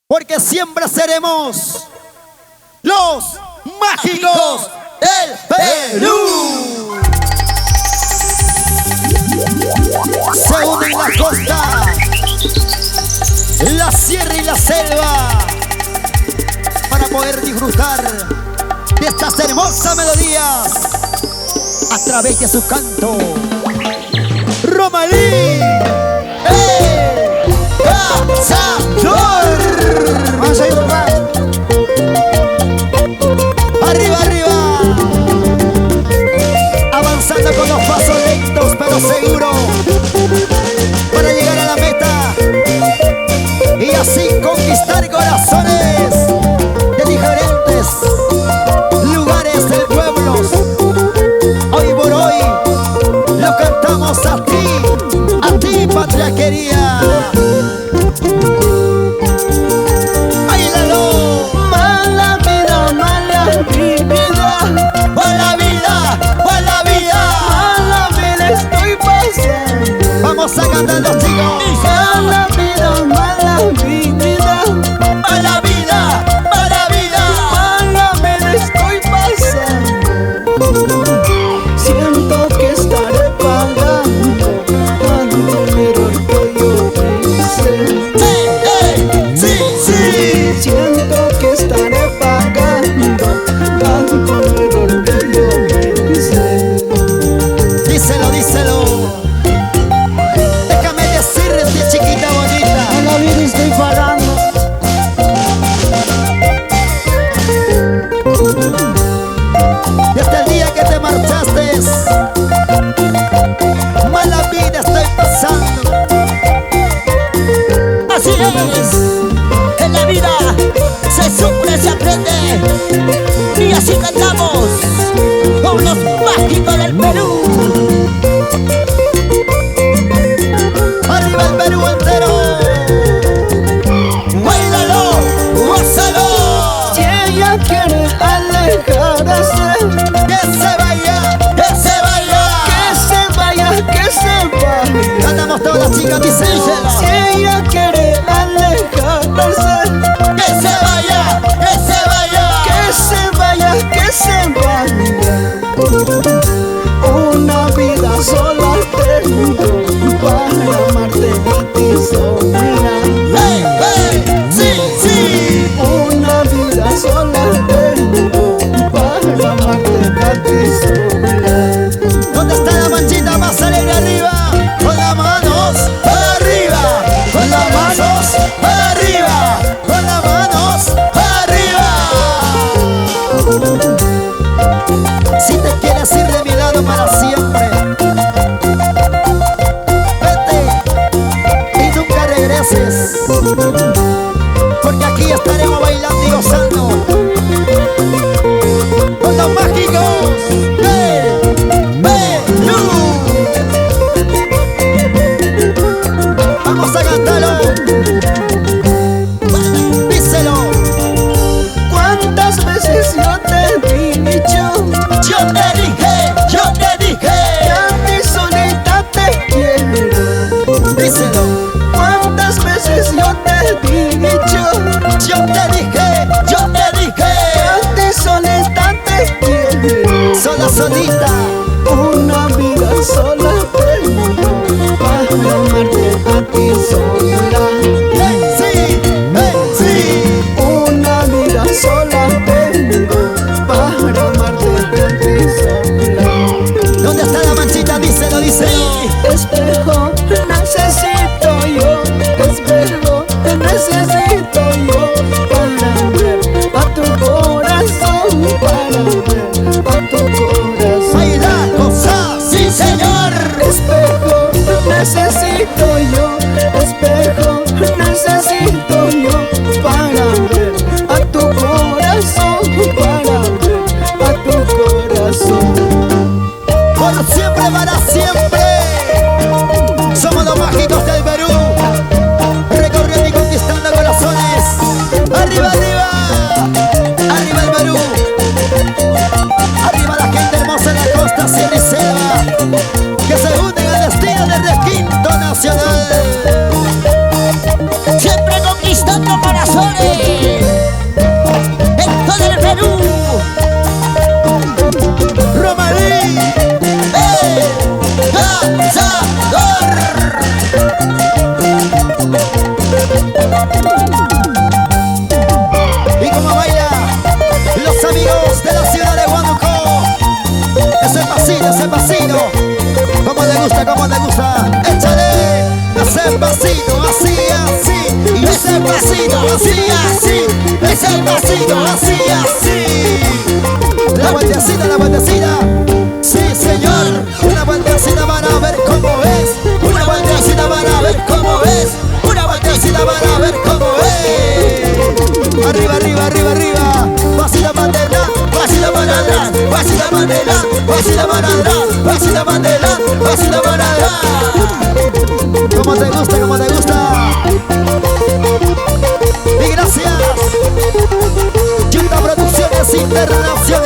porque siempre seremos los mágicos del Perú. Se unen la costa, la sierra y la selva para poder disfrutar de estas hermosas melodías a través de su canto. Romalí, el cazador. Vamos a ir, papá. Arriba, arriba. Avanzando con los pasos lentos pero seguros para llegar a la meta y así conquistar corazones de diferentes lugares del pueblo. Hoy por hoy lo cantamos a ti, patria querida. ¡Báilalo! Mala vida, mala vida. Mala vida, mala vida. Mala vida estoy pasando. Vamos a cantar los chicos. Mala vida, mala vida. Mala vida, mala vida. Mala vida estoy pasando. Siento que estaré pagando tanto error que yo hice. Sí. Siento que estaré pagando tanto error que yo hice. Díselo, díselo. Déjame decirte, chiquita bonita. A la vida estoy pagando. Desde el día que te marchaste, mala vida estoy pasando. Así es, en la vida se sufre, se aprende. Y así cantamos con los mágicos del Perú. Arriba el Perú entero. ¡Báilalo! ¡Gózalo! Si ella quiere alejarse, Que se vaya, que se vaya. que se vaya, que se vaya. Cantamos todas las chicas, dice Si ella quiere alejarse, que se vaya, que se vaya. que se vaya, que se vaya. Una vida sola tengo para amarte a ti sola. Hey, hey, sí, sí. Una vida sola tengo para amarte a ti sola. ¿Dónde está la manchita más alegre arriba? Con las manos arriba, con las manos arriba, con las manos arriba. Si te quieres ir de mi lado para siempre, vete y nunca regreses, porque aquí estaremos bailando y gozando con los mágicos del Perú. Vamos a cantarlo. Díselo. ¿Cuántas veces yo te he dicho Yo te dije, que a ti solita te quiero? díselo. ¿Cuántas veces yo te he dicho Yo te dije, que a ti solita te quiero? sola solita. Una vida sola tengo para amarte a ti sola. Hey, sí, hey, sí. Una vida sola tengo para amarte a ti sola. ¿Dónde está la manchita? Díselo, díselo. Espejo necesito yo, espejo necesito yo para ver a tu corazón, para ver a tu corazón. Baila, goza, sí señor. Espejo necesito yo, espejo necesito yo para ver a tu corazón, para ver a tu corazón. Por siempre, para siempre. Somos los mágicos del Perú, recorriendo y conquistando corazones. Arriba, arriba. Arriba el Perú. Arriba la gente hermosa de la costa, sierra y selva, que se unen al destino del requinto nacional. Siempre conquistando corazones. así, así, es el pasito, así, así. La vueltecita, la vueltecita. Sí, señor. Una vueltecita para ver cómo es. Una vueltecita para ver cómo es. Una vueltecita para ver cómo es. Arriba, arriba, arriba, arriba. Pasita para adelante, Pasita para atrás, pasita para adelante, pasita para atrás, pasita para adelante, pasita para atrás. como te gusta, como te gusta. Y gracias. Junta Producciones Internacionales.